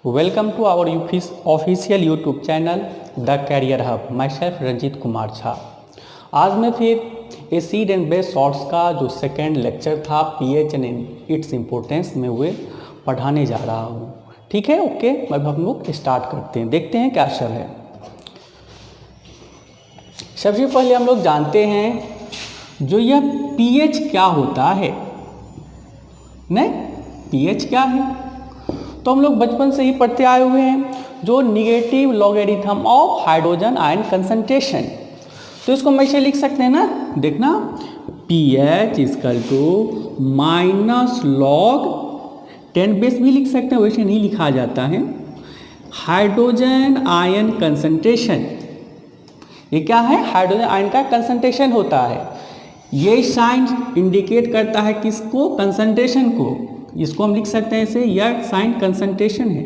Welcome to our official YouTube channel the career hub. Myself Ranjeet Kumar Jha. आज मैं फिर acid and base salts का जो सेकेंड लेक्चर था पीएच एंड इट्स इम्पोर्टेंस में हुए पढ़ाने जा रहा हूँ। ठीक है, ओके। अब हम लोग स्टार्ट करते हैं, देखते हैं क्या सब है। सबसे पहले हम लोग जानते हैं जो यह पीएच क्या होता है। नहीं, पीएच क्या है तो हम लोग बचपन से ही पढ़ते आए हुए हैं, जो negative logarithm of hydrogen ion concentration. तो इसको हम ऐसे लिख सकते हैं ना, देखना, pH equal to minus log 10 base भी लिख सकते हैं, वैसे नहीं लिखा जाता है, हाइड्रोजन आयन कंसंट्रेशन। ये क्या है? हाइड्रोजन आयन का कंसंट्रेशन होता है। ये साइन इंडिकेट करता है किसको? कंसंट्रेशन को। इसको हम लिख सकते हैं ऐसे, यह साइन कंसंट्रेशन है।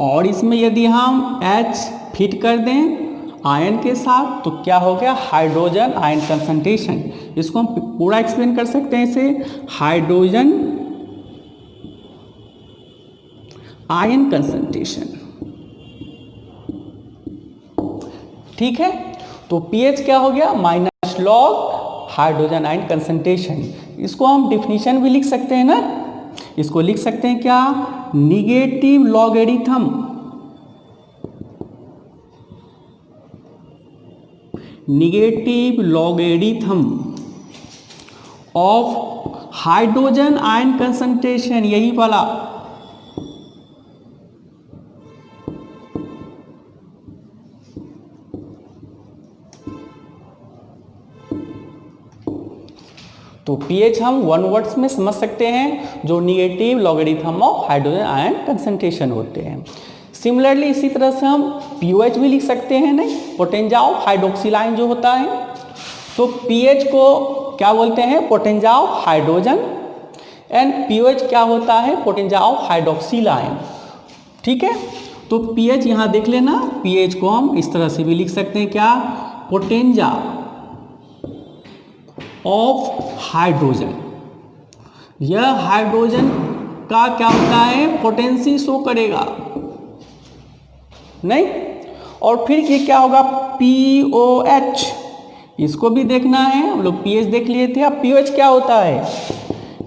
और इसमें यदि हम H फिट कर दें आयन के साथ तो क्या हो गया? Hydrogen ion concentration. इसको हम पूरा एक्सप्लेन कर सकते हैं ऐसे, हाइड्रोजन आयन कंसंट्रेशन। ठीक है, तो पीएच क्या हो गया? Minus log hydrogen ion concentration. इसको हम डिफिनीशन भी लिख सकते हैं ना, इसको लिख सकते हैं क्या? Negative logarithm of hydrogen ion concentration, यही वाला। तो पीएच हम वन वर्ड्स में समझ सकते हैं, जो negative logarithm of hydrogen ion concentration होते हैं। सिमिलरली इसी तरह से हम पीओएच भी लिख सकते हैं, नहीं, पोटेंजा ऑफ हाइड्रोक्सिल आयन जो होता है। तो पीएच को क्या बोलते हैं? पोटेंजा ऑफ हाइड्रोजन। एंड पीओएच क्या होता है? पोटेंजा ऑफ हाइड्रोक्सिल आयन। ठीक है, तो पीएच यहाँ देख लेना, पीएच को हम इस तरह से भी लिख सकते हैं, क्या? पोटेंजा ऑफ हाइड्रोजन। यह हाइड्रोजन का क्या होता है? पोटेंसी शो करेगा, नहीं। और फिर ये क्या होगा? पीओएच। इसको भी देखना है, हम लोग पीएच देख लिए थे, अब पीओएच क्या होता है?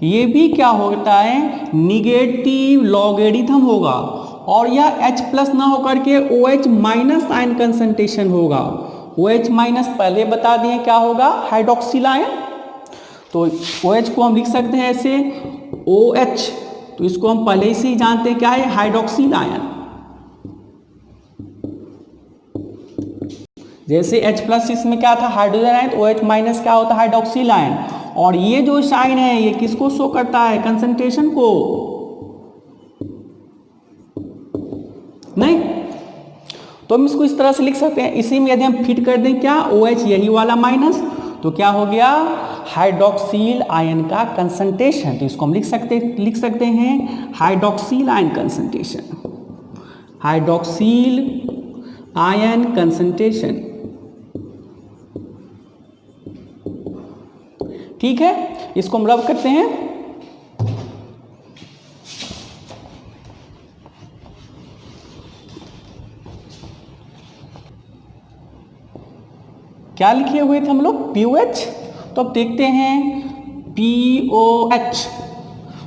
ये भी क्या होता है? निगेटिव लॉगरिथम होगा। और यह H प्लस ना होकर के OH माइनस आयन कंसंट्रेशन होगा। OH माइनस पहले बता दिए क्या होगा? Hydroxyl ion. तो OH को हम लिख सकते हैं ऐसे, OH। तो इसको हम पहले से ही जानते हैं क्या है? Hydroxyl ion. जैसे H प्लस इसमें क्या था? हाइड्रोजन आयन, तो OH माइनस क्या होता है? Hydroxyl ion. और ये जो साइन है ये किसको शो करता है? कंसंट्रेशन को, नहीं। तो हम इसको इस तरह से लिख सकते हैं। इसी में यदि हम फिट कर दें क्या? OH यही वाला माइनस, तो क्या हो गया? हाइड्रोक्सिल आयन का कंसंट्रेशन। तो इसको हम लिख सकते हैं hydroxyl ion concentration, hydroxyl ion concentration. ठीक है, इसको हम रब करते हैं। क्या लिखे हुए थे हम लोग? पीओएच। तो अब देखते हैं पीओएच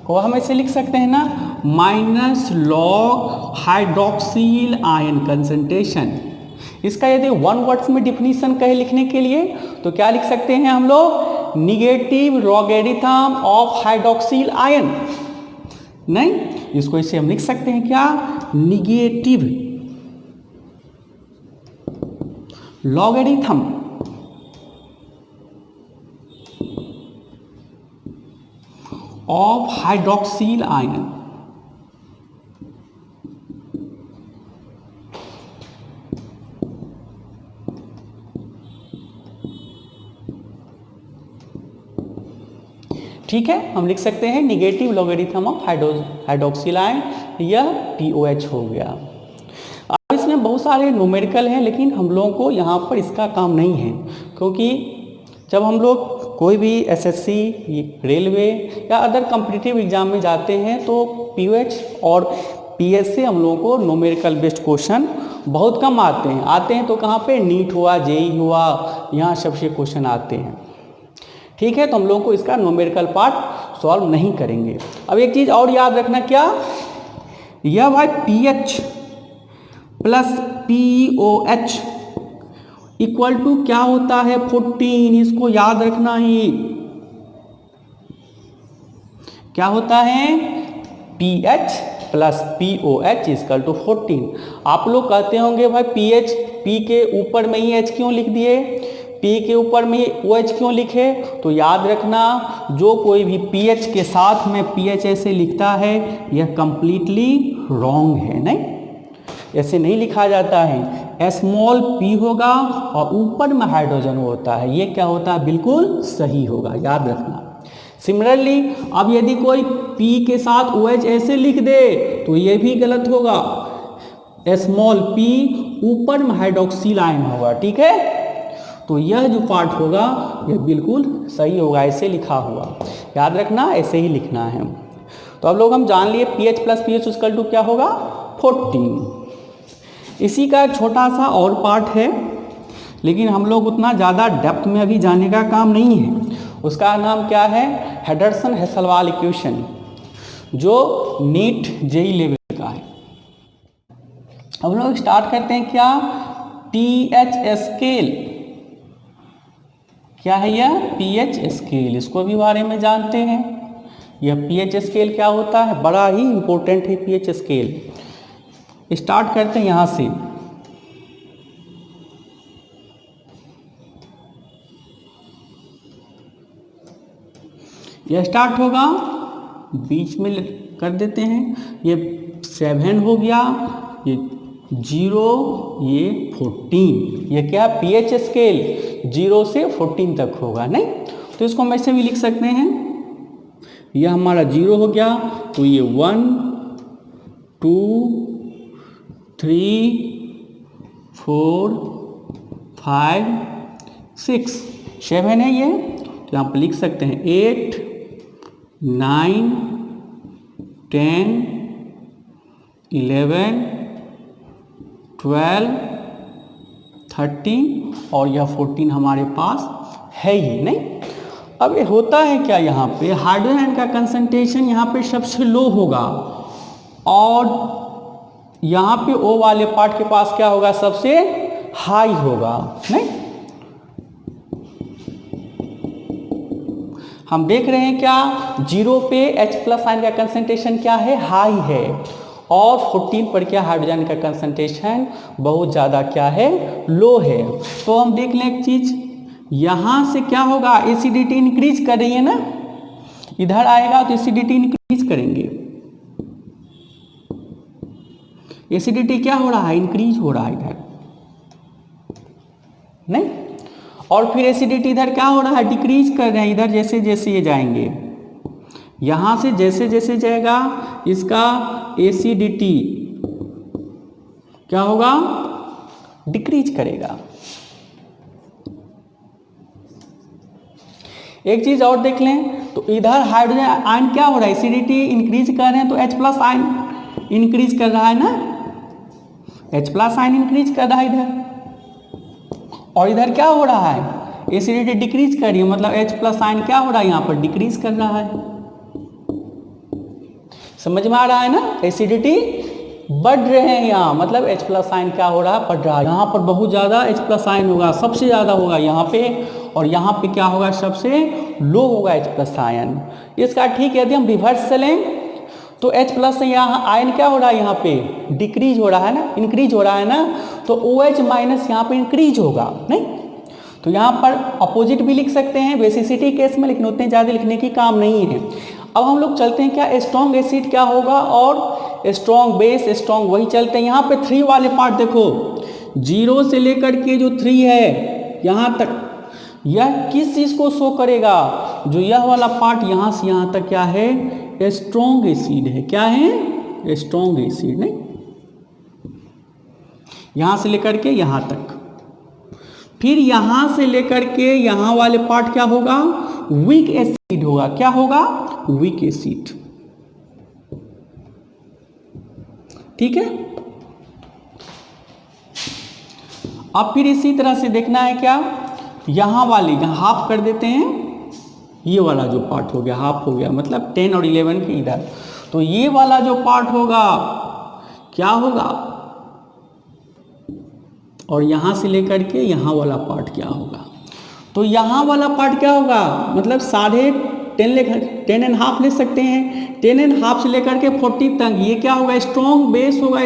को हम ऐसे लिख सकते हैं ना, minus log hydroxyl ion concentration. इसका यदि वन वर्ड्स में डिफिनीशन कहे लिखने के लिए तो क्या लिख सकते हैं हम लोग? Negative logarithm of hydroxyl ion, नहीं। इसको ऐसे हम लिख सकते हैं क्या? Negative logarithm of hydroxyl ion. ठीक है, हम लिख सकते हैं negative logarithm of hydroxyl ion, यह पीओएच हो गया। अब इसमें बहुत सारे न्यूमेरिकल हैं, लेकिन हम लोगों को यहाँ पर इसका काम नहीं है, क्योंकि जब हम लोग कोई भी एसएससी, रेलवे या अदर कॉम्पिटिटिव एग्जाम में जाते हैं तो पीओएच और पीएस से हम लोगों को न्यूमेरिकल बेस्ड क्वेश्चन बहुत कम आते हैं तो कहाँ पे, नीट हुआ, जेई हुआ, यहाँ सबसे क्वेश्चन आते हैं। ठीक है, तो हम लोगों को इसका न्यूमेरिकल पार्ट सॉल्व नहीं करेंगे। अब एक चीज़ और याद रखना, क्या, यह भाई pH plus pOH equal to क्या होता है, 14। इसको याद रखना ही, क्या होता है, pH plus pOH equal to 14। आप लोग कहते होंगे भाई पीएच, पी के ऊपर में ही एच क्यों लिख दिए, पी के ऊपर में ओ एच क्यों लिखे, तो याद रखना जो कोई भी पीएच के साथ में पीएच ऐसे लिखता है यह कंप्लीटली रॉन्ग है, नहीं, ऐसे नहीं लिखा जाता है। स्मॉल पी होगा और ऊपर में हाइड्रोजन होता है, ये क्या होता है, बिल्कुल सही होगा, याद रखना। सिमिलरली अब यदि कोई P के साथ OH ऐसे लिख दे तो ये भी गलत होगा, स्मॉल p ऊपर में हाइड्रोक्सिल आयन होगा, ठीक है। तो यह जो पार्ट होगा यह बिल्कुल सही होगा, ऐसे लिखा हुआ, याद रखना, ऐसे ही लिखना है। तो अब लोग हम जान लिए pH plus pH equal to क्या होगा, 14। इसी का एक छोटा सा और पार्ट है, लेकिन हम लोग उतना ज़्यादा डेप्थ में अभी जाने का काम नहीं है। उसका नाम क्या है, हेडरसन हेसलवाल इक्वेशन, जो नीट जेई लेवल का है। अब लोग स्टार्ट करते हैं, क्या, पीएच स्केल, क्या है यह, पीएच स्केल, इसको भी बारे में जानते हैं। यह पीएच स्केल क्या होता है, बड़ा ही इंपॉर्टेंट है पीएच स्केल। स्टार्ट करते हैं यहाँ से, यह स्टार्ट होगा, बीच में कर देते हैं, ये 7 हो गया, ये 0, ये 14, ये क्या, पीएच स्केल 0 से 14 तक होगा, नहीं, तो इसको हम ऐसे भी लिख सकते हैं, यह हमारा 0 हो गया, तो ये 1 2 3 4 5 6 7 है ये, तो यहाँ पर लिख सकते हैं 8 9 10 11 12 13 और यह 14 हमारे पास है ही, नहीं। अब ये होता है क्या, यहाँ पे हाइड्रोजन का कंसंट्रेशन यहाँ पे सबसे लो होगा और यहाँ पे O वाले पार्ट के पास क्या होगा, सबसे हाई होगा, नहीं। हम देख रहे हैं क्या, 0 पे H प्लस आयन का कंसंट्रेशन क्या है, हाई है, और 14 पर क्या, हाइड्रोजन का कंसंट्रेशन बहुत ज़्यादा क्या है, लो है। तो हम देख लें एक चीज़, यहाँ से क्या होगा, एसिडिटी इंक्रीज कर रही है ना, इधर आएगा तो एसिडिटी इंक्रीज करेंगे, एसिडिटी क्या हो रहा है, इंक्रीज हो रहा है इधर, नहीं, और फिर एसिडिटी इधर क्या हो रहा है, डिक्रीज कर रहे हैं इधर, जैसे जैसे ये जाएंगे, यहाँ से जैसे जैसे जाएगा इसका एसिडिटी क्या होगा, डिक्रीज करेगा। एक चीज और देख लें, तो इधर हाइड्रोजन आयन क्या हो रहा है, एसिडिटी इंक्रीज कर रहे हैं तो H प्लस आयन इंक्रीज कर रहा है ना, H प्लस आयन इंक्रीज कर रहा है इधर, और इधर क्या हो रहा है, एसिडिटी डिक्रीज कर रही है, मतलब H प्लस आयन क्या हो रहा है, यहाँ पर डिक्रीज कर रहा है। समझ में आ रहा है ना, एसिडिटी बढ़ रहे हैं यहाँ, मतलब H प्लस आयन क्या हो रहा है, बढ़ रहा है। यहाँ पर बहुत ज़्यादा H प्लस आयन होगा, सबसे ज़्यादा होगा यहाँ पे, और यहाँ पे क्या होगा, सबसे लो होगा H प्लस आयन। इसका ठीक है, यदि हम रिवर्स चलें तो H प्लस से यहाँ आयन क्या हो रहा है, यहाँ पे डिक्रीज हो रहा है ना, इंक्रीज हो रहा है ना, तो OH माइनस यहाँ पे इंक्रीज होगा, नहीं। तो यहाँ पर अपोजिट भी लिख सकते हैं बेसिसिटी केस में, लेकिन उतने ज़्यादा लिखने की काम नहीं है। अब हम लोग चलते हैं, क्या स्ट्रॉन्ग एसिड क्या होगा और स्ट्रॉन्ग बेस, स्ट्रॉन्ग वही चलते हैं। यहाँ पे 3 वाले पार्ट देखो, 0 से लेकर के जो 3 है यहाँ तक, यह किस चीज़ को शो करेगा, जो यह वाला पार्ट यहाँ से यहाँ तक क्या है, स्ट्रॉन्ग एसिड है, क्या है, स्ट्रॉन्ग एसिड, नहीं, यहाँ से लेकर के यहाँ तक। फिर यहां से लेकर के यहां वाले पार्ट क्या होगा, वीक एसिड होगा। क्या होगा, वीक एसिड। ठीक है। अब फिर इसी तरह से देखना है क्या, यहां वाली हाफ कर देते हैं, ये वाला जो पार्ट हो गया हाफ हो गया, मतलब 10 और 11 के इधर। तो ये वाला जो पार्ट होगा क्या होगा, और यहां से लेकर के यहां वाला पार्ट क्या होगा। तो यहां वाला पार्ट क्या होगा, मतलब 10.5 ले सकते हैं, 10.5 से लेकर के 40 तक। ये क्या होगा, स्ट्रॉन्ग बेस होगा।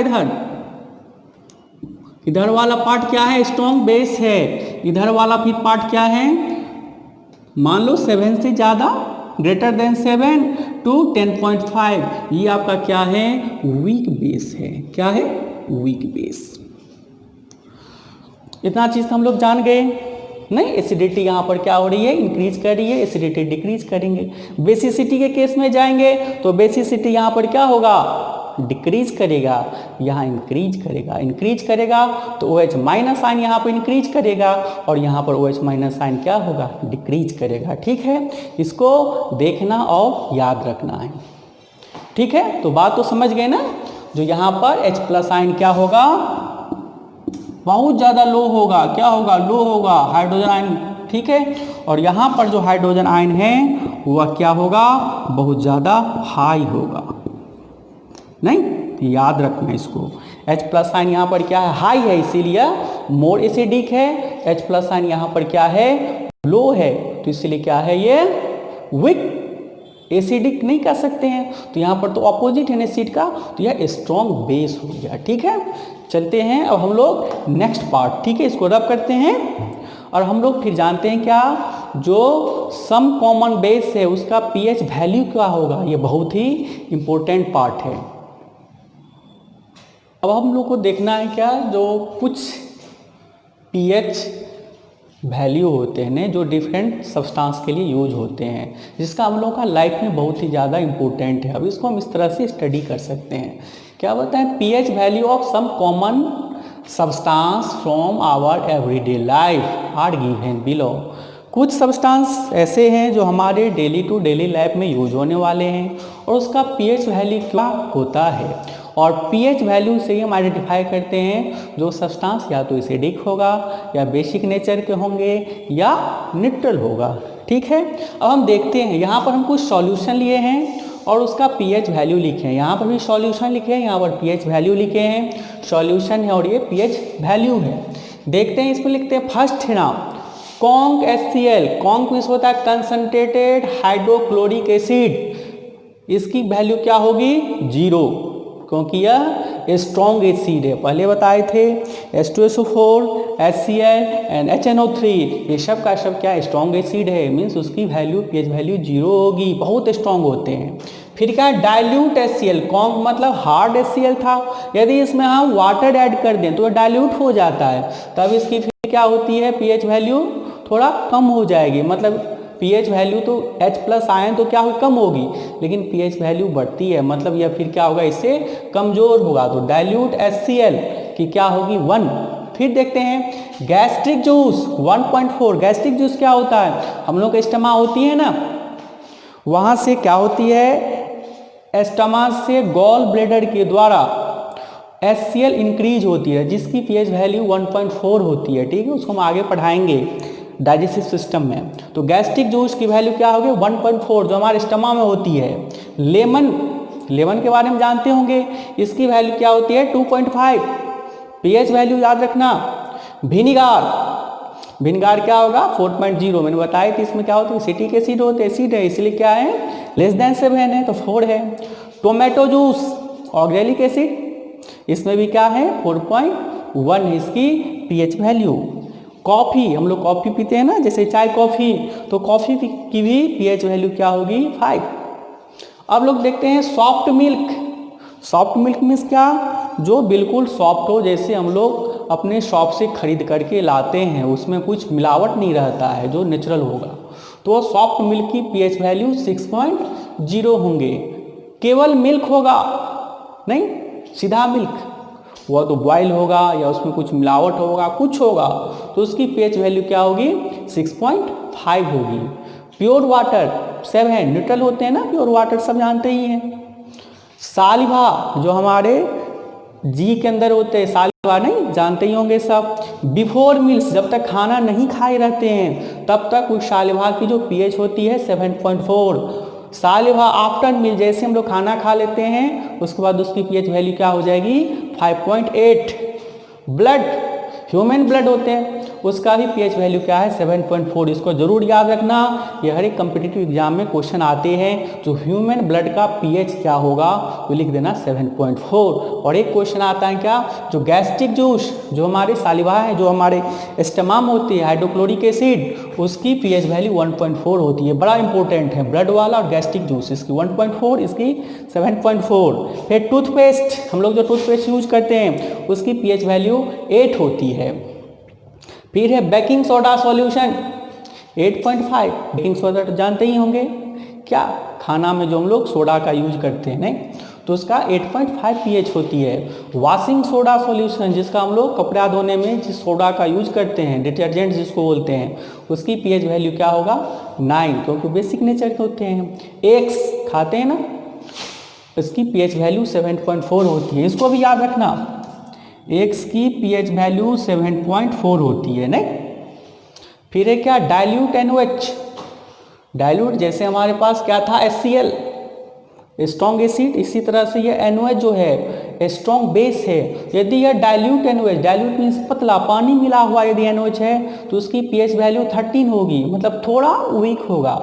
इधर वाला पार्ट क्या है, स्ट्रॉन्ग बेस है। इधर वाला फिर पार्ट क्या है, मान लो 7 से ज़्यादा, ग्रेटर देन 7 टू 10.5, ये आपका क्या है, वीक बेस है। क्या है, वीक बेस। इतना चीज़ हम लोग जान गए। नहीं, एसिडिटी यहाँ पर क्या हो रही है, इंक्रीज कर रही है, एसिडिटी डिक्रीज करेंगे। बेसिसिटी के केस में जाएंगे तो बेसिसिटी यहाँ पर क्या होगा, डिक्रीज करेगा, यहाँ इंक्रीज करेगा। इंक्रीज करेगा तो OH माइनस आयन यहाँ पर इंक्रीज करेगा, और यहाँ पर OH माइनस आयन क्या होगा, डिक्रीज करेगा। ठीक है, इसको देखना और याद रखना है। ठीक है, तो बात तो समझ गए ना। जो यहाँ पर H+ आयन क्या होगा, बहुत ज़्यादा लो होगा। क्या होगा, लो होगा, हाइड्रोजन आयन। ठीक है, और यहाँ पर जो हाइड्रोजन आयन है वह क्या होगा, बहुत ज़्यादा हाई होगा। नहीं, याद रखना इसको। H+ आयन यहाँ पर क्या है, हाई है, इसीलिए मोर एसिडिक है। H+ आयन यहाँ पर क्या है, लो है, तो इसीलिए क्या है, ये वीक एसिडिक नहीं कर सकते हैं। तो यहाँ पर तो ऑपोजिट है एसिड का, तो यह स्ट्रॉन्ग बेस हो गया। ठीक है, चलते हैं अब हम लोग नेक्स्ट पार्ट। ठीक है, इसको रब करते हैं और हम लोग फिर जानते हैं क्या, जो सम कॉमन बेस है उसका pH वैल्यू क्या होगा। ये बहुत ही इंपॉर्टेंट पार्ट है। अब हम लोग को देखना है क्या, जो कुछ pH वैल्यू होते हैं जो डिफरेंट सब्सटेंस के लिए यूज होते हैं, जिसका हम लोग का लाइफ में बहुत ही ज़्यादा इंपॉर्टेंट है। अब इसको हम इस तरह से स्टडी कर सकते हैं। क्या होता है, pH value of some common substance from our everyday life are given below. कुछ सब्सटेंस ऐसे हैं जो हमारे डेली टू डेली लाइफ में यूज होने वाले हैं, और उसका pH वैल्यू क्या होता है। और pH वैल्यू से ही हम आइडेंटिफाई करते हैं जो सब्सटेंस या तो एसिडिक होगा, या बेसिक नेचर के होंगे, या न्यूट्रल होगा। ठीक है, अब हम देखते हैं, यहाँ पर हम कुछ सॉल्यूशन लिए हैं और उसका pH वैल्यू लिखे हैं। यहाँ पर भी सॉल्यूशन लिखे हैं, यहाँ पर pH वैल्यू लिखे हैं। सॉल्यूशन है और ये pH वैल्यू है। देखते हैं, इसमें लिखते हैं फर्स्ट है ना, कॉन्क HCl। कॉन्क मीन्स होता है कंसंट्रेटेड हाइड्रोक्लोरिक एसिड। इसकी वैल्यू क्या होगी, 0, क्योंकि यह स्ट्रॉन्ग एसिड है। पहले बताए थे H2SO4, HCl एंड HNO3, ये सब का सब क्या स्ट्रॉन्ग एसिड है, मीन्स उसकी वैल्यू pH वैल्यू 0 होगी, बहुत स्ट्रॉन्ग होते हैं। फिर क्या डाइल्यूट HCl। कॉन्क मतलब हार्ड HCl था, यदि इसमें हम वाटर ऐड कर दें तो डाइल्यूट हो जाता है, तब इसकी फिर क्या होती है, pH वैल्यू थोड़ा कम हो जाएगी। मतलब pH वैल्यू तो H+ आयन तो क्या होगी, कम होगी, लेकिन pH वैल्यू बढ़ती है, मतलब यह फिर क्या होगा, इससे कमज़ोर होगा। तो डाइल्यूट HCl की क्या होगी, 1। फिर देखते हैं गैस्ट्रिक जूस 1.4। गैस्ट्रिक जूस क्या होता है, हम लोग स्टमा होती है ना, वहाँ से क्या होती है, स्टमा से गॉल ब्लेडर के द्वारा HCl इंक्रीज होती है, जिसकी pH वैल्यू 1.4 होती है। ठीक है, उसको हम आगे पढ़ाएंगे डाइजेस्टिव सिस्टम में। तो गैस्ट्रिक जूस की वैल्यू क्या होगी, 1.4, जो हमारे स्टमा में होती है। लेमन के बारे में जानते होंगे, इसकी वैल्यू क्या होती है, 2.5 pH वैल्यू याद रखना। विनेगार क्या होगा, 4.0। मैंने बताया कि इसमें क्या होता है, एसिटिक एसिड होते हैं, एसिड है, इसलिए क्या है, लेस देन 7 है, तो 4 है। टोमेटो जूस ऑक्जेलिक एसिड, इसमें भी क्या है, 4.1 है इसकी pH वैल्यू। कॉफ़ी, हम लोग कॉफ़ी पीते हैं ना, जैसे चाय कॉफ़ी, तो कॉफ़ी की भी pH वैल्यू क्या होगी, 5। अब लोग देखते हैं soft milk. Soft milk means क्या, जो बिल्कुल सॉफ्ट हो, जैसे हम लोग अपने शॉप से खरीद करके लाते हैं, उसमें कुछ मिलावट नहीं रहता है, जो नेचुरल होगा, तो सॉफ्ट मिल्क की pH वैल्यू 6.0 होंगे। केवल मिल्क होगा नहीं, सीधा मिल्क, वह तो बॉयल होगा या उसमें कुछ मिलावट होगा, कुछ होगा, तो उसकी pH वैल्यू क्या होगी? 6.5 होगी। प्योर वाटर 7, न्यूट्रल होते हैं ना प्योर वाटर, सब जानते ही हैं। सालिवा जो हमारे जी के अंदर होते हैं, सालिवा नहीं जानते ही होंगे सब। बिफोर मील्स, जब तक खाना नहीं खाए रहते हैं तब तक उस सालिवा की जो pH होती है 7.4। सालिवा आफ्टर मील, जैसे हम लोग खाना खा लेते हैं उसके बाद उसकी pH वैल्यू क्या हो जाएगी? 5.8। ब्लड, ह्यूमन ब्लड होते हैं, उसका भी pH वैल्यू क्या है? 7.4। इसको जरूर याद रखना, ये हर एक कम्पिटिटिव एग्जाम में क्वेश्चन आते हैं। जो ह्यूमन ब्लड का pH क्या होगा वो लिख देना 7.4। और एक क्वेश्चन आता है क्या, जो गैस्ट्रिक जूस, जो हमारे सालिवा है, जो हमारे स्टमाम होती है, हाइड्रोक्लोरिक एसिड, उसकी pH वैल्यू 1.4 होती है। बड़ा इंपॉर्टेंट है, ब्लड वाला और गैस्ट्रिक जूस, इसकी 1.4, इसकी 7.4। फिर टूथपेस्ट, हम लोग जो टूथपेस्ट यूज करते हैं उसकी pH वैल्यू 8 होती है। फिर है baking soda solution 8.5। Baking soda तो जानते ही होंगे, क्या खाना में जो हम लोग सोडा का यूज करते हैं, नहीं, तो उसका 8.5 pH होती है। वॉशिंग सोडा सॉल्यूशन, जिसका हम लोग कपड़ा धोने में जिस सोडा का यूज करते हैं, डिटर्जेंट जिसको बोलते हैं, उसकी pH वैल्यू क्या होगा? 9, क्योंकि बेसिक नेचर के होते हैं। एग्स खाते हैं ना, इसकी pH वैल्यू 7.4 होती है, इसको भी याद रखना। एक्स की pH वैल्यू 7.4 होती है, नहीं। फिर है क्या? Dilute NaOH। डाइल्यूट जैसे हमारे पास क्या था? HCl, स्ट्रॉन्ग एसिड, इसी तरह से ये NaOH जो है स्ट्रॉन्ग बेस है। यदि यह डाइल्यूट NaOH, डाइल्यूट मीन्स पतला, पानी मिला हुआ यदि NaOH है तो उसकी pH वैल्यू 13 होगी, मतलब थोड़ा वीक होगा।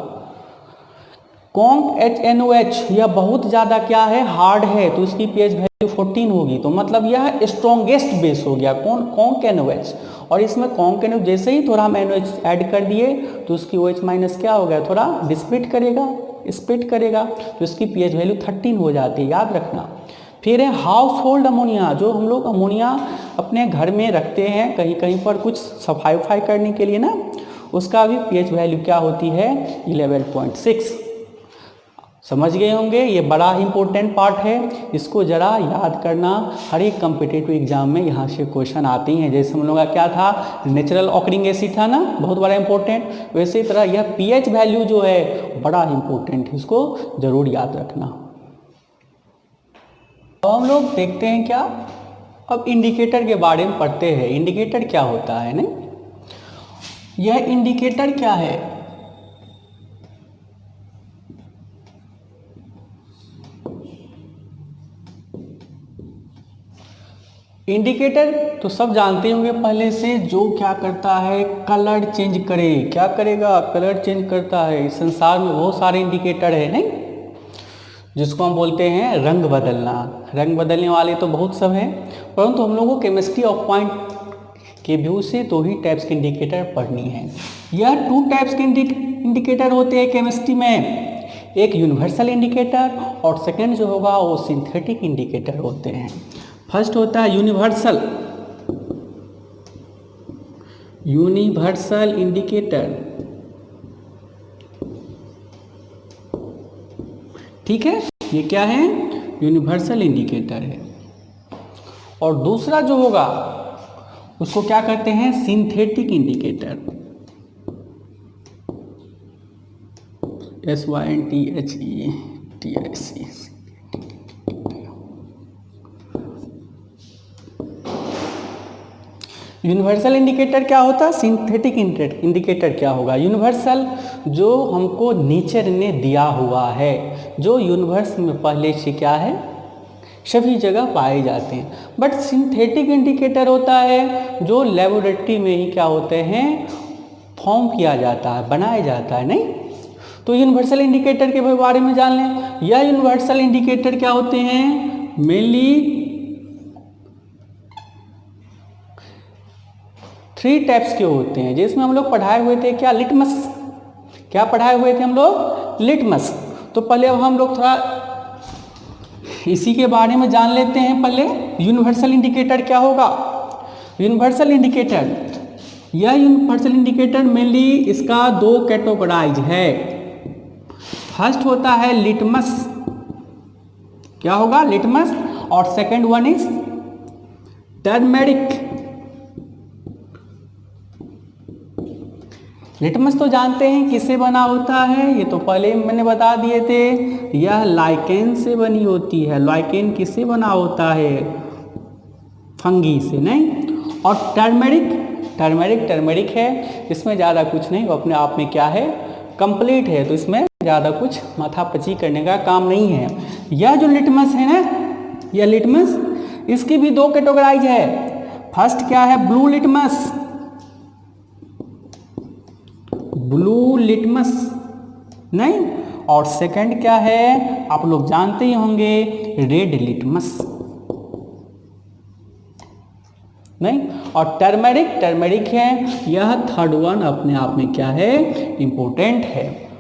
कॉन्क HNOH, यह बहुत ज़्यादा क्या है? हार्ड है, तो उसकी pH वैल्यू 14 होगी, तो मतलब यह स्ट्रॉन्गेस्ट बेस हो गया कौन? Conc NaOH। और इसमें कॉन्क NaOH जैसे ही थोड़ा हम NaOH ऐड कर दिए तो उसकी OH माइनस क्या हो गया? थोड़ा डिस्प्लिट करेगा, तो इसकी pH वैल्यू 13 हो जाती है, याद रखना। फिर है हाउस होल्ड अमोनिया, जो हम लोग अमोनिया अपने घर में रखते हैं कहीं कहीं पर कुछ सफाई वफाई करने के लिए ना, उसका भी pH वैल्यू क्या होती है? 11.6। समझ गए होंगे, ये बड़ा ही इंपॉर्टेंट पार्ट है, इसको जरा याद करना। हर एक कम्पिटिटिव एग्जाम में यहाँ से क्वेश्चन आते हैं। जैसे हम लोग का क्या था? नेचुरल ऑकरिंग एसिड था ना, बहुत बड़ा इंपॉर्टेंट, वैसे ही तरह यह pH वैल्यू जो है बड़ा इंपॉर्टेंट है, इसको जरूर याद रखना। अब हम लोग देखते हैं क्या, अब इंडिकेटर के बारे में पढ़ते हैं। इंडिकेटर क्या होता है? नहीं, यह इंडिकेटर क्या है? इंडिकेटर तो सब जानते होंगे पहले से, जो क्या करता है? कलर चेंज करे। क्या करेगा? कलर चेंज करता है। इस संसार में बहुत सारे इंडिकेटर है, नहीं, जिसको हम बोलते हैं रंग बदलना। रंग बदलने वाले तो बहुत सब हैं, परंतु हम लोगों को केमिस्ट्री ऑफ पॉइंट के व्यू से 2 ही टाइप्स के इंडिकेटर पढ़नी है। यह 2 टाइप्स के इंडिकेटर होते हैं केमिस्ट्री में, एक यूनिवर्सल इंडिकेटर और सेकेंड जो होगा वो सिंथेटिक इंडिकेटर होते हैं। फर्स्ट होता है यूनिवर्सल इंडिकेटर, ठीक है, ये क्या है? यूनिवर्सल इंडिकेटर है। और दूसरा जो होगा उसको क्या कहते हैं? Synthetic indicator, SYNTHETIC। Universal indicator क्या होता है? सिंथेटिक इंडिकेटर क्या होगा? यूनिवर्सल जो हमको नेचर ने दिया हुआ है, जो यूनिवर्स में पहले से क्या है? सभी जगह पाए जाते हैं। बट सिंथेटिक इंडिकेटर होता है जो लेबोरेटरी में ही क्या होते हैं? फॉर्म किया जाता है, बनाया जाता है, नहीं। तो यूनिवर्सल इंडिकेटर के बारे में जान लें। यह यूनिवर्सल इंडिकेटर क्या होते हैं? मेनली 3 टाइप्स के होते हैं, जिसमें हम लोग पढ़ाए हुए थे क्या? लिटमस। क्या पढ़ाए हुए थे हम लोग? लिटमस। तो पहले अब हम लोग थोड़ा इसी के बारे में जान लेते हैं। पहले यूनिवर्सल इंडिकेटर क्या होगा? यूनिवर्सल इंडिकेटर, यह यूनिवर्सल इंडिकेटर मेनली इसका 2 कैटेगराइज है। फर्स्ट होता है लिटमस, क्या होगा? लिटमस। और second one is turmeric. Litmus तो जानते हैं किससे बना होता है, ये तो पहले मैंने बता दिए थे, यह लाइकेन से बनी होती है। लाइकेन किससे बना होता है? फंगी से, नहीं। और टर्मेरिक है, इसमें ज़्यादा कुछ नहीं, वो अपने आप में क्या है, कंप्लीट है, तो इसमें ज़्यादा कुछ माथापच्ची करने का काम नहीं है। यह जो लिटमस है ना, यह लिटमस, इसकी भी दो कैटेगराइज है। फर्स्ट क्या है? ब्लू लिटमस, नहीं। और सेकंड क्या है, आप लोग जानते ही होंगे, रेड लिटमस, नहीं। और टर्मेरिक है, यह थर्ड वन अपने आप में क्या है, इंपॉर्टेंट है।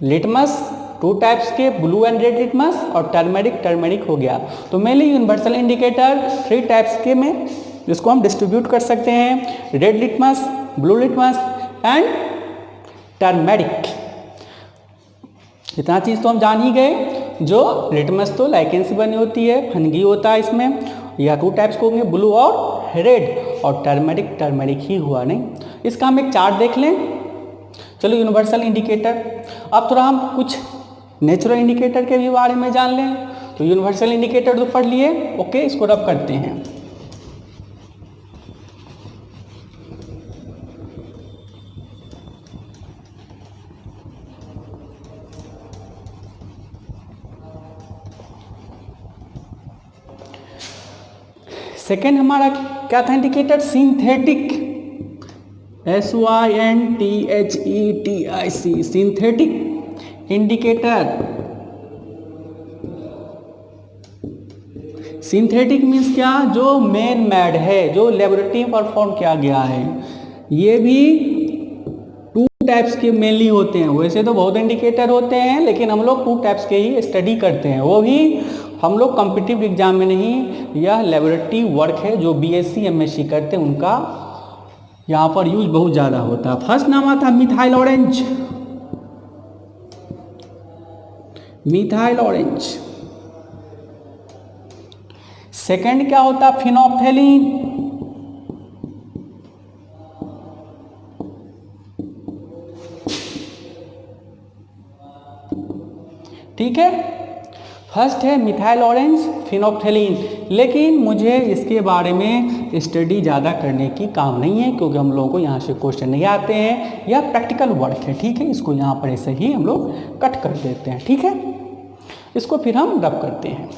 लिटमस टू टाइप्स के, ब्लू एंड रेड लिटमस, और टर्मेरिक हो गया। तो mainly universal indicator three types के में जिसको हम डिस्ट्रीब्यूट कर सकते हैं, red litmus, blue litmus and turmeric. इतना चीज़ तो हम जान ही गए। जो लिटमस तो लाइकेन से बनी होती है, फंगी होता है इसमें, या टू टाइप्स को होंगे, ब्लू और रेड, और टर्मेरिक ही हुआ, नहीं। इसका हम एक चार्ट देख लें। चलो यूनिवर्सल इंडिकेटर। अब थोड़ा हम कुछ नेचुरल इंडिकेटर के भी बारे में जान लें। तो यूनिवर्सल इंडिकेटर तो पढ़ लिए, ओके, इसको रब करते हैं। सेकेंड हमारा क्या था indicator? Synthetic, SYNTHETIC, synthetic indicator. Synthetic means क्या? जो मैन मेड है, जो लेबोरेटरी में परफॉर्म किया गया है। ये भी टू टाइप्स के मेनली होते हैं। वैसे तो बहुत इंडिकेटर होते हैं, लेकिन हम लोग टू टाइप्स के ही स्टडी करते हैं, वो भी हम लोग कॉम्पिटिटिव एग्जाम में नहीं। यह लेबोरेटरी वर्क है, जो BSc MSc करते हैं उनका यहाँ पर यूज बहुत ज़्यादा होता है। फर्स्ट नाम था मिथाइल ऑरेंज। सेकंड क्या होता? फिनोप्थेलिन। ठीक है, फर्स्ट है मिथाइल ऑरेंज, फिनोप्थेलिन। लेकिन मुझे इसके बारे में स्टडी ज़्यादा करने की काम नहीं है, क्योंकि हम लोगों को यहाँ से क्वेश्चन नहीं आते हैं, यह प्रैक्टिकल वर्क है। ठीक है, इसको यहाँ पर ऐसे ही हम लोग कट कर देते हैं। ठीक है, इसको फिर हम रब करते हैं।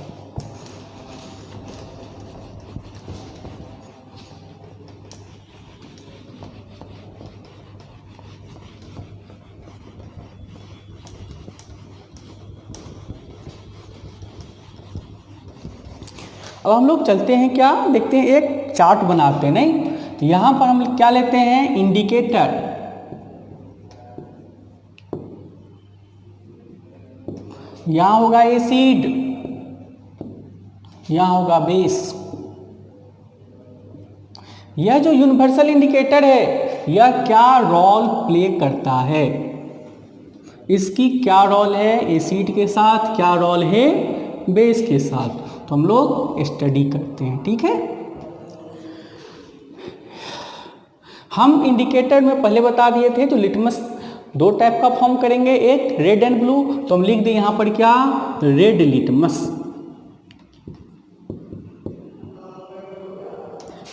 अब हम लोग चलते हैं, क्या देखते हैं, एक चार्ट बनाते हैं, नहीं। यहां पर हम क्या लेते हैं? इंडिकेटर। यहां होगा एसिड, यहां होगा बेस। यह जो यूनिवर्सल इंडिकेटर है, यह क्या रोल प्ले करता है? इसकी क्या रोल है एसिड के साथ, क्या रोल है बेस के साथ, तो हम लोग स्टडी करते हैं। ठीक है, हम इंडिकेटर में पहले बता दिए थे, तो लिटमस दो टाइप का फॉर्म करेंगे, एक रेड एंड ब्लू, तो हम लिख दें यहां पर क्या? रेड लिटमस,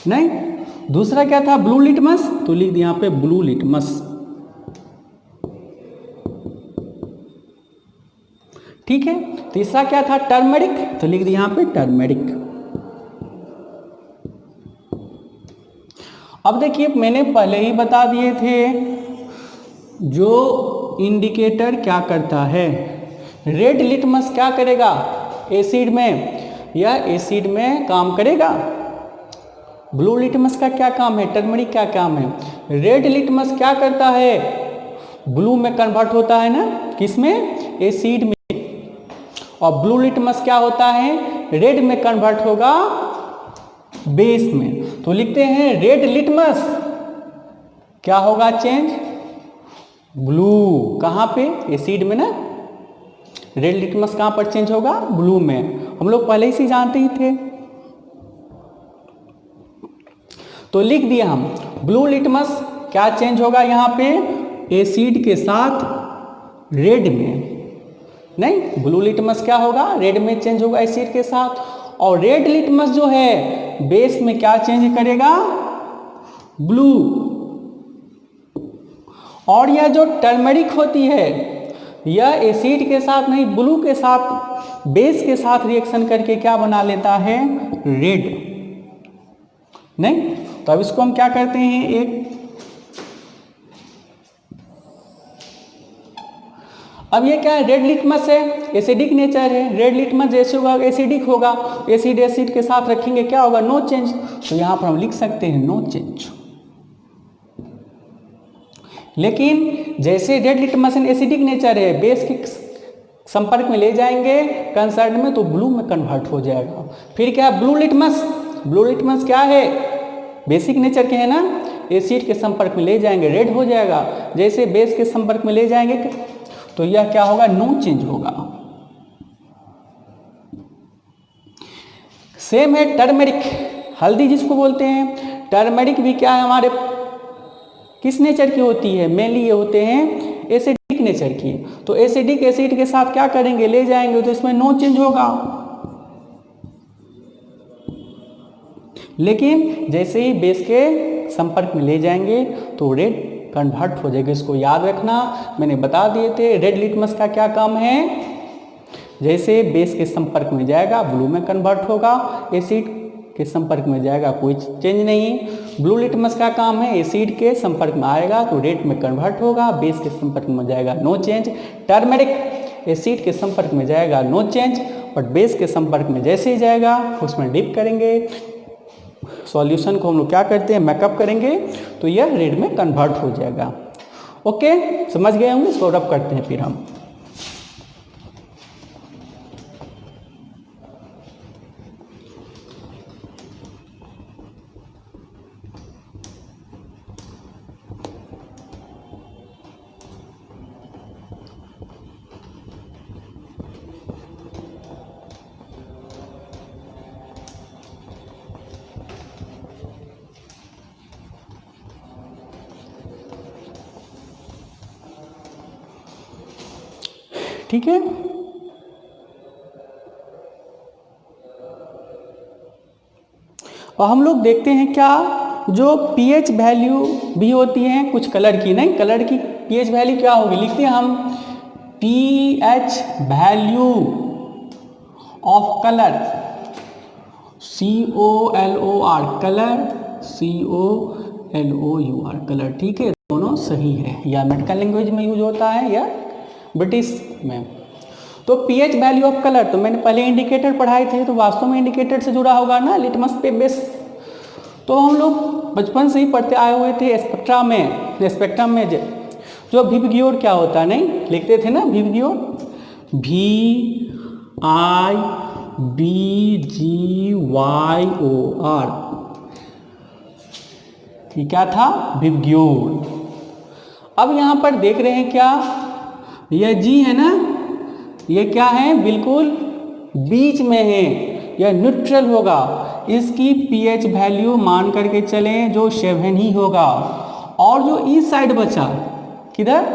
नहीं। दूसरा क्या था? ब्लू लिटमस, तो लिख दिया यहां पे ब्लू लिटमस। ठीक है, तीसरा क्या था? टर्मेरिक, तो लिख दिया यहां पे टर्मेरिक। अब देखिए, मैंने पहले ही बता दिए थे, जो इंडिकेटर क्या करता है, रेड लिटमस क्या करेगा एसिड में, यह एसिड में काम करेगा। ब्लू लिटमस का क्या काम है, टर्मरिक क्या काम है। रेड लिटमस क्या करता है, ब्लू में कन्वर्ट होता है ना, किसमें, एसिड में। और ब्लू लिटमस क्या होता है, रेड में कन्वर्ट होगा बेस में। तो लिखते हैं रेड लिटमस क्या होगा चेंज, ब्लू। कहाँ पे, एसिड में ना। रेड लिटमस कहाँ पर चेंज होगा, ब्लू में। हम लोग पहले ही से जानते ही थे। तो लिख दिया हम ब्लू लिटमस क्या चेंज होगा यहाँ पे, एसिड के साथ रेड में। नहीं, ब्लू लिटमस क्या होगा, रेड में चेंज होगा एसिड के साथ। और रेड लिटमस जो है बेस में क्या चेंज करेगा, ब्लू। और यह जो टर्मरिक होती है यह एसिड के साथ नहीं, ब्लू के साथ, बेस के साथ रिएक्शन करके क्या बना लेता है, रेड। नहीं, तो अब इसको हम क्या करते हैं, एक अब ये क्या है, रेड लिटमस है, एसिडिक नेचर है। रेड लिटमस जैसे होगा एसिडिक होगा, एसिड एसिड के साथ रखेंगे क्या होगा, नो चेंज। तो यहां पर हम लिख सकते हैं नो चेंज। लेकिन जैसे रेड लिटमस एसिडिक नेचर है, बेस के संपर्क में ले जाएंगे कंसर्न में तो ब्लू में कन्वर्ट हो जाएगा। फिर क्या है, ब्लू लिटमस, ब्लू लिटमस क्या है, बेसिक नेचर के है ना, एसिड के संपर्क में ले जाएंगे रेड हो जाएगा, जैसे बेस के संपर्क में ले जाएंगे तो यह क्या होगा, नो चेंज होगा। सेम है टर्मरिक, हल्दी जिसको बोलते हैं, टर्मरिक भी क्या है हमारे किस नेचर की होती है, मेनली ये होते हैं एसिडिक नेचर की। तो एसिडिक एसिड के साथ क्या करेंगे, ले जाएंगे तो इसमें नो चेंज होगा। लेकिन जैसे ही बेस के संपर्क में ले जाएंगे तो रेड कन्वर्ट हो जाएगा। इसको याद रखना, मैंने बता दिए थे रेड लिटमस का क्या काम है, जैसे बेस के संपर्क में जाएगा ब्लू में कन्वर्ट होगा, एसिड के संपर्क में जाएगा कोई चेंज नहीं। ब्लू लिटमस का काम है, एसिड के संपर्क में आएगा तो रेड में कन्वर्ट होगा, बेस के संपर्क में जाएगा नो चेंज। टर्मरिक एसिड के संपर्क में जाएगा नो चेंज, बट बेस के संपर्क में जैसे ही जाएगा उसमें डिप करेंगे, सॉल्यूशन को हम लोग क्या करते हैं, मैकअप करेंगे तो यह रेड में कन्वर्ट हो जाएगा। ओके, समझ गए होंगे। इसको रब करते हैं फिर हम। ठीक है, और हम लोग देखते हैं क्या, जो पीएच वैल्यू भी होती है कुछ कलर की, नहीं कलर की पीएच वैल्यू क्या होगी, लिखते हैं हम pH value of colour, COLOR colour, COLOUR colour. ठीक है, दोनों सही है, या मेडिकल लैंग्वेज में यूज होता है या ब्रिटिश में। तो पीएच वैल्यू ऑफ कलर, तो मैंने पहले इंडिकेटर पढ़ाए थे, तो वास्तव में इंडिकेटर से जुड़ा होगा ना लिटमस पे बेस। तो हम लोग बचपन से ही पढ़ते आए हुए थे स्पेक्ट्रम में जो विबग्योर क्या होता है, नहीं लिखते थे ना, विबग्योर VIBGYOR, ये क्या था, विबग्योर। अब यहाँ पर देख रहे हैं क्या, यह जी है ना, ये क्या है, बिल्कुल बीच में है, यह न्यूट्रल होगा। इसकी पीएच वैल्यू मान करके चलें जो 7 ही होगा। और जो इस साइड बचा, किधर,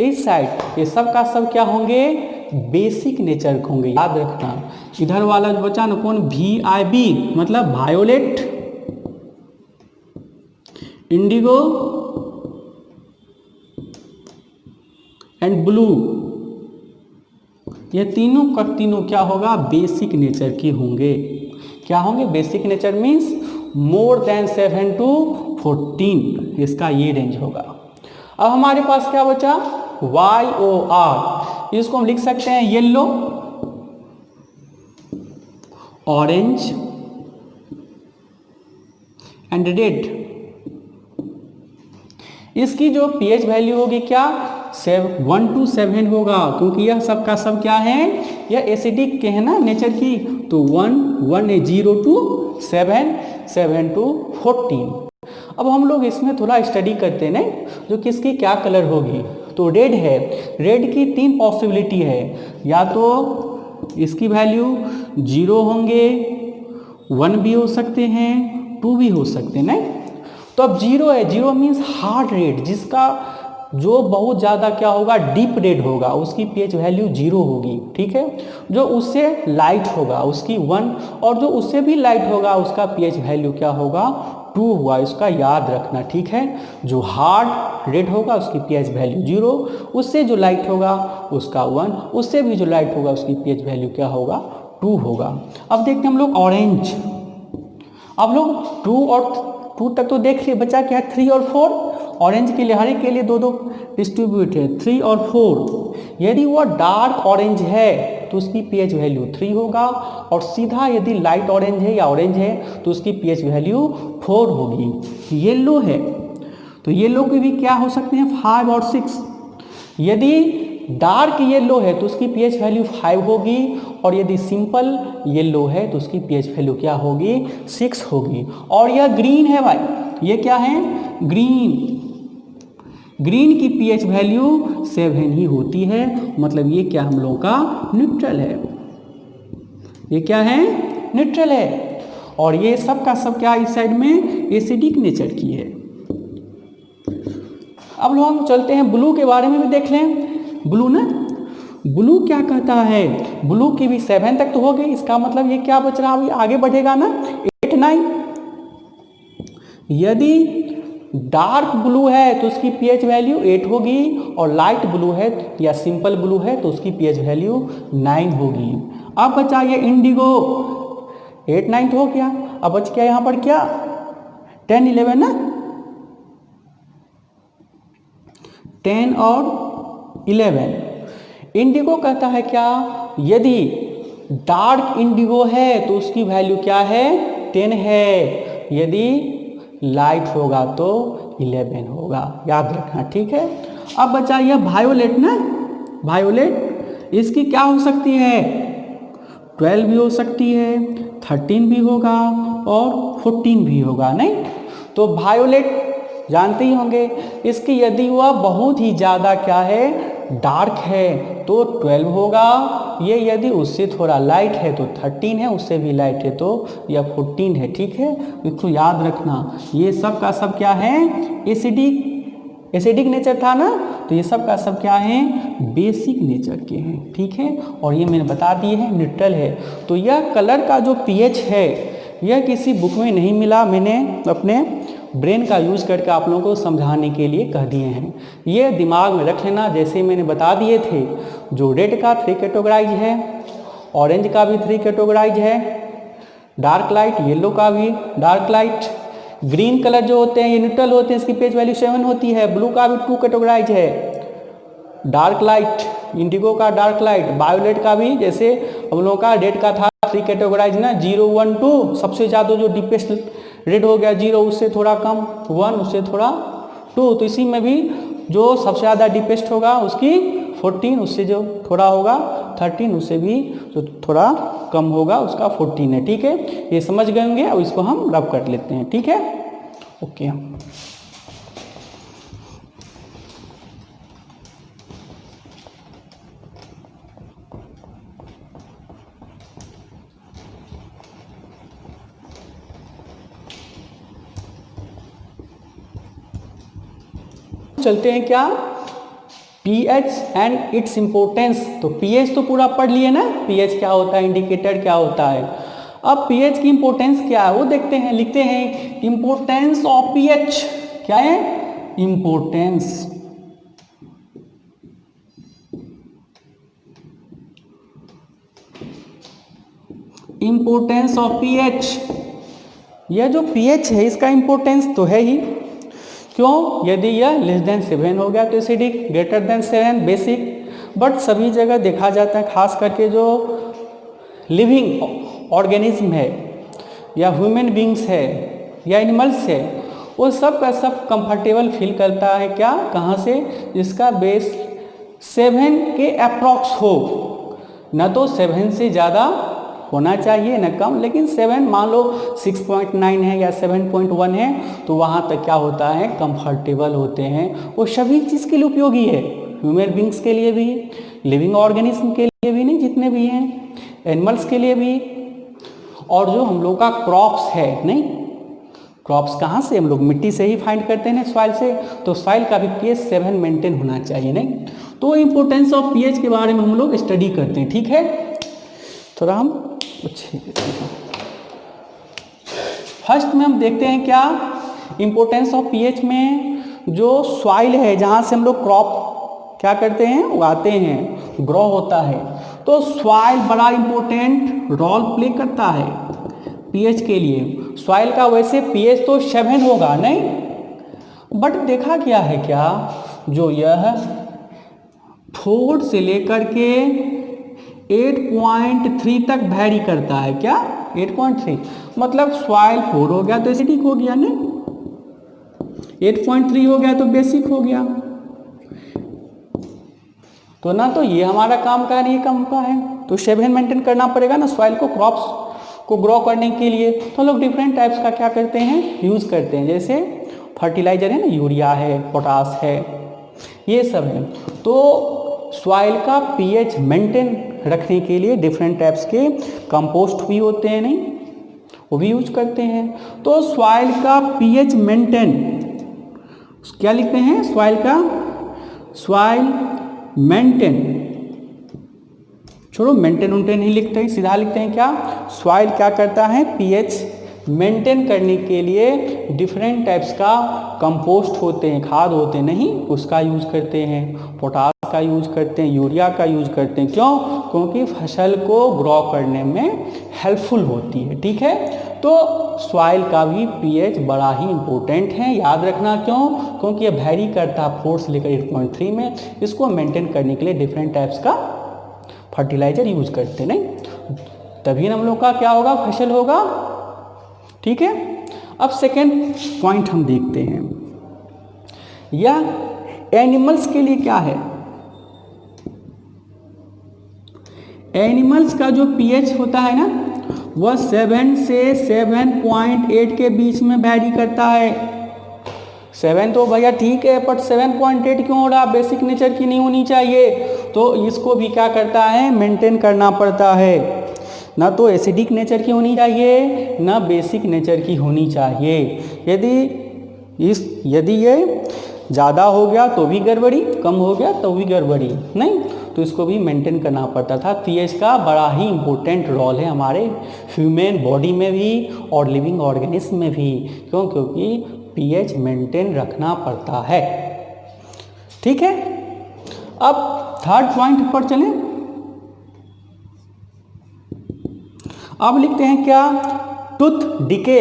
इस साइड, ये सब का सब क्या होंगे, बेसिक नेचर होंगे, याद रखना। इधर वाला जो बचा ना कौन, VIB मतलब वायोलेट, इंडिगो एंड ब्लू, ये तीनों का तीनों क्या होगा, बेसिक नेचर की होंगे। क्या होंगे, basic nature means more than 7 to 14, इसका ये रेंज होगा। अब हमारे पास क्या बचा, YOR, इसको हम लिख सकते हैं येलो, ऑरेंज एंड रेड। इसकी जो पीएच वैल्यू होगी क्या, 1 to 7 होगा, क्योंकि यह सब का सब क्या है, यह एसिडिक के है ना नेचर की। तो 1 है, 0 to 7, 7 to 14। अब हम लोग इसमें थोड़ा स्टडी करते हैं ना, जो किसकी क्या कलर होगी। तो रेड है, रेड की 3 पॉसिबिलिटी है, या तो इसकी वैल्यू 0 होंगे, 1 भी हो सकते हैं, 2 भी हो सकते हैं, नहीं तो अब जीरो है, जीरो मीन्स हार्ड रेट, जिसका जो बहुत ज़्यादा क्या होगा, डीप रेड होगा, उसकी पीएच वैल्यू जीरो होगी, ठीक है। जो उससे लाइट होगा उसकी 1, और जो उससे भी लाइट होगा उसका पीएच वैल्यू क्या होगा, 2 हुआ, इसका याद रखना, ठीक है। जो हार्ड रेड होगा उसकी पीएच वैल्यू 0, उससे जो लाइट होगा उसका 1, उससे भी जो लाइट होगा उसकी पीएच वैल्यू क्या होगा, 2 होगा। अब देखते हैं हम लोग ऑरेंज। अब लोग 2 और 2 तक तो देख लिए, बचा क्या है 3 और 4। ऑरेंज के लिए, हर एक के लिए 2-2 डिस्ट्रीब्यूट है, 3 और 4। यदि वह डार्क ऑरेंज है तो उसकी पीएच वैल्यू 3 होगा, और सीधा यदि लाइट ऑरेंज है या ऑरेंज है तो उसकी पीएच वैल्यू 4 होगी। येलो है तो येलो की भी क्या हो सकते हैं, 5 और 6। यदि डार्क येलो है तो उसकी पीएच वैल्यू 5 होगी, और यदि सिंपल येलो है तो उसकी पीएच वैल्यू क्या होगी, 6 होगी। और यह ग्रीन है भाई, ये क्या है, ग्रीन। ग्रीन की पीएच वैल्यू 7 ही होती है, मतलब ये क्या हम लोगों का न्यूट्रल है, ये क्या है, न्यूट्रल है। और ये सब का सब क्या इस साइड में एसिडिक नेचर की है। अब लोग हम चलते हैं ब्लू के बारे में भी देख लें। ब्लू ना, ब्लू क्या कहता है, ब्लू की भी 7 तक तो हो गई, इसका मतलब ये क्या बच रहा है, अभी आगे बढ़ेगा ना, 8, 9। यदि डार्क ब्लू है तो उसकी पीएच वैल्यू 8 होगी, और लाइट ब्लू है या सिंपल ब्लू है तो उसकी पीएच वैल्यू 9 होगी। अब बचा ये इंडिगो, 8, 9 तो हो गया, अब बच गया यहाँ पर क्या, 10, 11 ना, 10 और 11। इंडिगो कहता है क्या, यदि डार्क इंडिगो है तो उसकी वैल्यू क्या है, 10 है, यदि लाइट होगा तो 11 होगा, याद रखना, ठीक है। अब बचा यह वायोलेट ना, वायोलेट, इसकी क्या हो सकती है, 12 भी हो सकती है, 13 भी होगा, और 14 भी होगा, नहीं। तो वायोलेट जानते ही होंगे, इसकी यदि वह बहुत ही ज़्यादा क्या है, डार्क है तो 12 होगा, ये यदि उससे थोड़ा लाइट है तो 13 है, उससे भी लाइट है तो यह 14 है, ठीक है। इसको याद रखना, ये सब का सब क्या है, एसिडिक नेचर था ना, तो ये सब का सब क्या है, बेसिक नेचर के हैं, ठीक है। और ये मैंने बता दिए हैं न्यूट्रल है। तो यह कलर का जो पीएच है यह किसी बुक में नहीं मिला, मैंने अपने ब्रेन का यूज़ करके आप लोगों को समझाने के लिए कह दिए हैं। ये दिमाग में रख लेना, जैसे मैंने बता दिए थे, जो रेड का 3 कैटेगराइज है, ऑरेंज का भी 3 कैटेगराइज है, डार्क लाइट, येलो का भी डार्क लाइट, ग्रीन कलर जो होते हैं ये न्यूट्रल होते हैं, इसकी पीएच वैल्यू 7 होती है, ब्लू का भी 2 कैटेगराइज है, डार्क लाइट, इंडिगो का डार्क लाइट, वायोलेट का भी, जैसे हम लोगों का रेड का था 3 कैटेगराइज ना, 0, 1, 2, सबसे ज़्यादा जो डीपेस्ट रेड हो गया 0, उससे थोड़ा कम 1, उससे थोड़ा 2, तो इसी में भी जो सबसे ज़्यादा डीपेस्ट होगा उसकी 14, उससे जो थोड़ा होगा 13, उससे भी जो थोड़ा कम होगा उसका 14 है, ठीक है। ये समझ गए होंगे, अब इसको हम रब कर लेते हैं, ठीक है, ओके। चलते हैं क्या, पीएच एंड इट्स इम्पोर्टेंस। तो पीएच तो पूरा पढ़ लिए ना, पीएच क्या होता है, इंडिकेटर क्या होता है। अब पीएच की इम्पोर्टेंस क्या है वो देखते हैं, लिखते हैं इम्पोर्टेंस ऑफ पीएच, क्या है, इम्पोर्टेंस, इम्पोर्टेंस ऑफ पीएच। यह जो पीएच है इसका इम्पोर्टेंस तो है ही, क्यों, यदि यह लेस देन 7 हो गया तो acidic, greater than 7 basic. But सभी जगह देखा जाता है, खास करके जो लिविंग ऑर्गेनिज्म है या ह्यूमन बींग्स है या एनिमल्स है, वो सब का सब कंफर्टेबल फील करता है क्या, कहाँ से, जिसका बेस 7 के अप्रॉक्स हो, न तो 7 से ज़्यादा होना चाहिए न कम, लेकिन 7 मान लो 6.9 है या 7.1 है तो वहाँ तक क्या होता है, कंफर्टेबल होते हैं। वो सभी चीज़ के लिए उपयोगी है, ह्यूमन बींग्स के लिए भी, लिविंग ऑर्गेनिज्म के लिए भी, नहीं जितने भी हैं, एनिमल्स के लिए भी, और जो हम लोग का क्रॉप्स है, नहीं क्रॉप्स कहाँ से, हम लोग मिट्टी से ही फाइंड करते हैं ना, सॉइल से। तो सॉइल का भी pH 7 मेंटेन होना चाहिए, नहीं। तो इम्पोर्टेंस ऑफ pH के बारे में हम लोग स्टडी करते हैं, ठीक है। थोड़ा हम कुछ फर्स्ट में हम देखते हैं क्या इम्पोर्टेंस ऑफ pH में। जो सॉइल है जहाँ से हम लोग क्रॉप क्या करते हैं, उगाते हैं, ग्रो होता है, तो सॉइल बड़ा इम्पोर्टेंट रोल प्ले करता है pH के लिए। सॉइल का वैसे pH तो 7 होगा, नहीं, बट देखा गया है क्या, जो यह 4 से लेकर के 8.3 तक वैरी करता है। क्या 8.3 मतलब सॉइल 4 हो गया तो एसिडिक हो गया, नहीं, 8.3 हो गया तो बेसिक हो गया। तो ना तो ये हमारा काम का है, ये काम का है, तो 7 मेंटेन करना पड़ेगा ना सॉइल को, क्रॉप्स को ग्रो करने के लिए। तो लोग डिफरेंट टाइप्स का क्या करते हैं, यूज़ करते हैं, जैसे फर्टिलाइजर है ना, यूरिया है, पोटास है, ये सब है। तो सॉइल का pH मेंटेन रखने के लिए डिफरेंट टाइप्स के कंपोस्ट भी होते हैं, नहीं, वो भी यूज करते हैं। तो सॉइल का pH मेंटेन क्या लिखते हैं, सॉइल मेंटेन, छोड़ो मेंटेन उंटेन नहीं लिखते हैं, सीधा लिखते हैं क्या, सॉइल क्या करता है, pH मेंटेन करने के लिए डिफरेंट टाइप्स का कंपोस्ट होते हैं, खाद होते हैं, नहीं, उसका यूज करते हैं, पोटास का यूज करते हैं, यूरिया का यूज करते हैं। क्यों, क्योंकि फसल को ग्रो करने में हेल्पफुल होती है, ठीक है। तो सॉइल का भी pH बड़ा ही इम्पोर्टेंट है, याद रखना। क्यों, क्योंकि ये वैरी करता है 4 से लेकर 8.3 में। इसको मेंटेन करने के लिए डिफरेंट टाइप्स का फर्टिलाइजर यूज करते हैं, नहीं, तभी हम लोग का क्या होगा, फसल होगा, ठीक है। अब सेकेंड पॉइंट हम देखते हैं, यह एनिमल्स के लिए क्या है। एनिमल्स का जो pH होता है ना, वह 7 से 7.8 के बीच में वैरी करता है। 7 तो भैया ठीक है, बट 7.8 क्यों हो रहा, बेसिक नेचर की नहीं होनी चाहिए। तो इसको भी क्या करता है, मेंटेन करना पड़ता है। ना तो एसिडिक नेचर की होनी चाहिए, ना बेसिक नेचर की होनी चाहिए। यदि ये ज़्यादा हो गया तो भी गड़बड़ी, कम हो गया तो भी गड़बड़ी, नहीं, तो इसको भी मेंटेन करना पड़ता था। pH का बड़ा ही इम्पोर्टेंट रोल है हमारे ह्यूमन बॉडी में भी और लिविंग ऑर्गेनिज्म में भी। क्यों, क्योंकि pH मेंटेन रखना पड़ता है, ठीक है। अब थर्ड पॉइंट पर चलें। अब लिखते हैं क्या, टूथ डिके।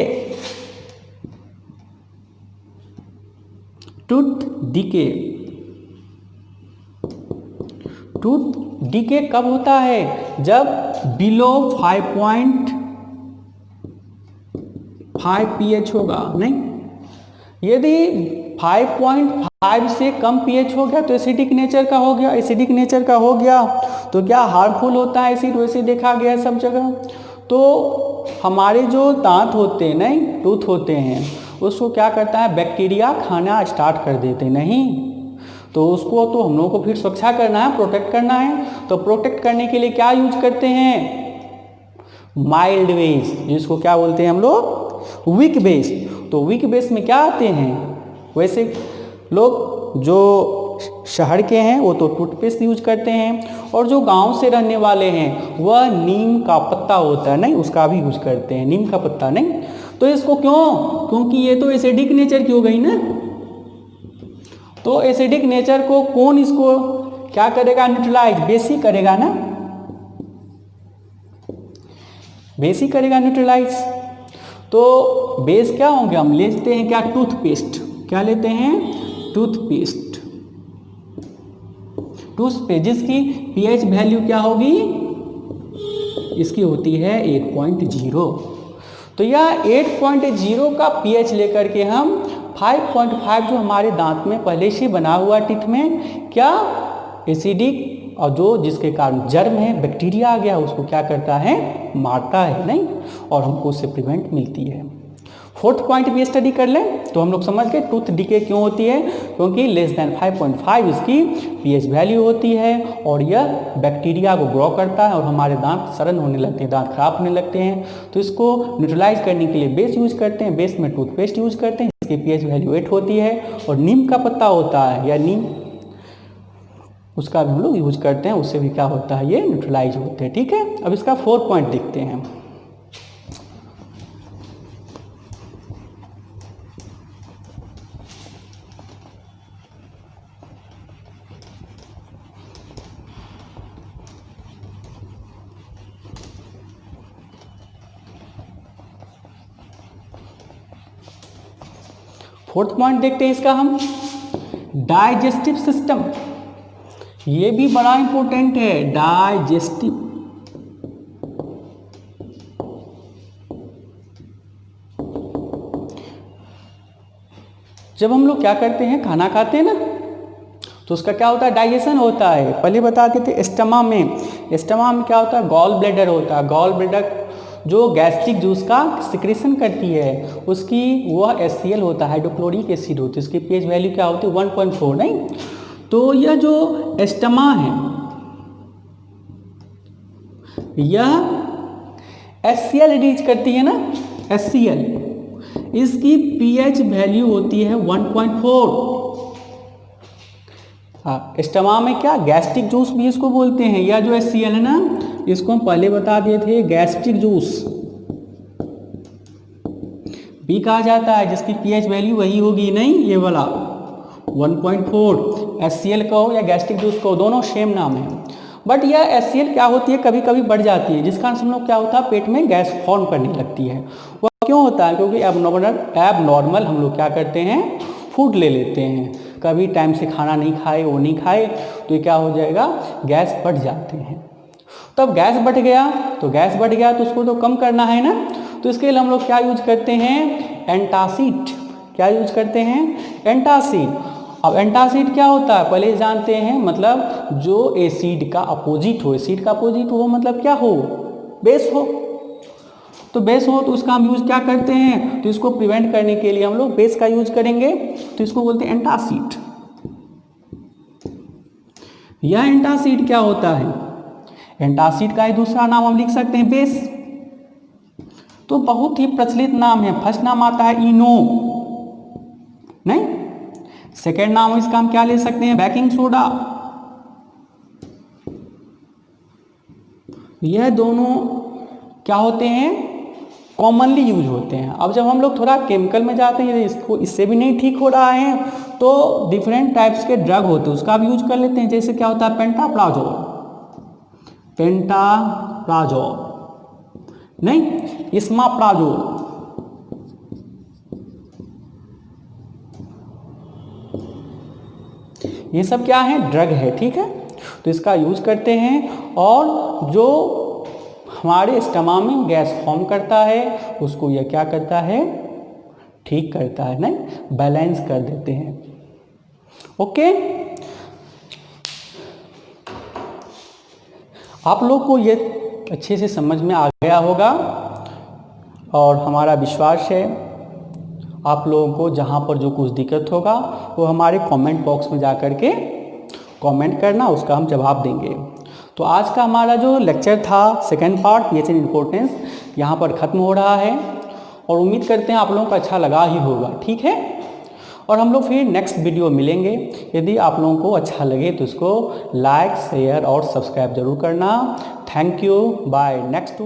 टूथ डिके कब होता है, जब बिलो 5.5 pH होगा, नहीं, यदि 5.5 से कम pH हो गया तो एसिडिक नेचर का हो गया। एसिडिक नेचर का हो गया तो क्या हार्मफुल होता है एसिड, वैसे देखा गया है सब जगह। तो हमारे जो दांत होते हैं, नहीं, टूथ होते हैं, उसको क्या करता है, बैक्टीरिया खाना स्टार्ट कर देते, नहीं, तो उसको तो हम लोगों को फिर सुरक्षा करना है, प्रोटेक्ट करना है। तो प्रोटेक्ट करने के लिए क्या यूज करते हैं, माइल्ड बेस, जिसको क्या बोलते हैं हम लोग, वीक बेस। तो वीक बेस में क्या आते हैं, वैसे लोग जो शहर के हैं वो तो टूथपेस्ट यूज करते हैं, और जो गांव से रहने वाले हैं वह नीम का पत्ता होता है, नहीं, उसका भी यूज करते हैं, नीम का पत्ता, नहीं। तो इसको क्यों, क्योंकि ये तो एसिडिक नेचर की हो गई ना। तो एसिडिक नेचर को कौन इसको क्या करेगा, न्यूट्रलाइज, बेसिक करेगा ना, बेसिक करेगा, न्यूट्रलाइज। तो बेस क्या होंगे, हम लेते हैं क्या, टूथपेस्ट। क्या लेते हैं, टूथपेस्ट। टूथपेस्ट जिसकी pH वैल्यू क्या होगी, इसकी होती है 8.0। तो यह 8.0 का pH लेकर के हम 5.5 जो हमारे दांत में पहले से बना हुआ टीथ में क्या एसिडिक, और जो जिसके कारण जर्म है, बैक्टीरिया आ गया, उसको क्या करता है, मारता है, नहीं, और हमको उससे प्रिवेंट मिलती है। फोर्थ पॉइंट भी स्टडी कर लें तो हम लोग समझ गए टूथ डीके क्यों होती है, क्योंकि लेस देन 5.5 इसकी पीएच वैल्यू होती है और यह बैक्टीरिया को ग्रो करता है और हमारे दांत सड़न होने लगते हैं, दांत खराब होने लगते हैं। तो इसको न्यूट्रलाइज करने के लिए बेस यूज करते हैं, बेस में टूथपेस्ट यूज करते हैं जिसकी पीएच वैल्यू 8 होती है। और नीम का पत्ता होता है या नीम, उसका भी हम लोग यूज करते हैं, उससे भी क्या होता है, ये न्यूट्रलाइज होते हैं। ठीक है, अब इसका 4 पॉइंट देखते हैं। फोर्थ पॉइंट देखते हैं इसका हम, डाइजेस्टिव सिस्टम। ये भी बड़ा इंपॉर्टेंट है, डाइजेस्टिव। जब हम लोग क्या करते हैं, खाना खाते हैं ना, तो उसका क्या होता है, डाइजेशन होता है। पहले बताते थे स्टमक में, स्टमक में क्या होता है, गॉल ब्लैडर होता है। गॉल ब्लैडर जो गैस्ट्रिक जूस का सिक्रेशन करती है, उसकी वह HCl होता है, हाइड्रोक्लोरिक एसिड होती है। उसकी पीएच वैल्यू क्या होती है, 1.4। नहीं, तो यह जो स्टमक है यह HCl रिलीज करती है ना, HCl, इसकी पीएच वैल्यू होती है 1.4। हाँ, स्टमक में क्या, गैस्ट्रिक जूस भी इसको बोलते हैं। यह जो HCl है ना, इसको हम पहले बता दिए थे गैस्ट्रिक जूस भी कहा जाता है, जिसकी पीएच वैल्यू वही होगी, नहीं ये वाला 1.4। HCl कहो या गैस्ट्रिक जूस कहो, दोनों सेम नाम है। बट यह HCl क्या होती है, कभी कभी बढ़ जाती है, जिस कारण हम लोग क्या होता है, पेट में गैस फॉर्म करने लगती है। वह क्यों होता है, क्योंकि एबनॉर्मल हम लोग क्या करते हैं, फूड ले लेते हैं। कभी टाइम से खाना नहीं खाए, वो नहीं खाए, तो ये क्या हो जाएगा, गैस बढ़ जाते हैं। तब गैस बढ़ गया तो उसको तो कम करना है ना, तो इसके लिए हम लोग क्या यूज करते हैं, एंटासिड। क्या यूज करते हैं, एंटासिड। अब एंटासिड क्या होता है, पहले जानते हैं, मतलब जो एसिड का अपोजिट हो, एसिड का अपोजिट हो मतलब क्या हो, बेस हो। तो बेस हो तो उसका हम यूज क्या करते हैं, तो इसको प्रिवेंट करने के लिए हम लोग बेस का यूज करेंगे, तो इसको बोलते हैं एंटासिड। यह एंटासिड क्या होता है, एंटासिड का ही दूसरा नाम हम लिख सकते हैं बेस। तो बहुत ही प्रचलित नाम है। फर्स्ट नाम आता है इनो, नहीं, सेकेंड नाम इसका हम क्या ले सकते हैं, बेकिंग सोडा। यह दोनों क्या होते हैं, कॉमनली यूज होते हैं। अब जब हम लोग थोड़ा केमिकल में जाते हैं, इसको इससे भी नहीं ठीक हो रहा है, तो डिफरेंट टाइप्स के ड्रग होते हैं, उसका भी यूज कर लेते हैं। जैसे क्या होता है, पेंटाप्राजोल, नहीं, इस्माप्राजोल, ये सब क्या है, ड्रग है। ठीक है, तो इसका यूज करते हैं, और जो हमारे स्टमक में गैस फॉर्म करता है उसको यह क्या करता है, ठीक करता है, नहीं, बैलेंस कर देते हैं। ओके, आप लोग को ये अच्छे से समझ में आ गया होगा, और हमारा विश्वास है आप लोगों को जहाँ पर जो कुछ दिक्कत होगा वो हमारे कमेंट बॉक्स में जा कर के कमेंट करना, उसका हम जवाब देंगे। तो आज का हमारा जो लेक्चर था, second part pH and importance, यहाँ पर ख़त्म हो रहा है, और उम्मीद करते हैं आप लोगों को अच्छा लगा ही होगा। ठीक है, और हम लोग फिर नेक्स्ट वीडियो मिलेंगे। यदि आप लोगों को अच्छा लगे तो इसको लाइक, शेयर और सब्सक्राइब जरूर करना। Thank you, bye, next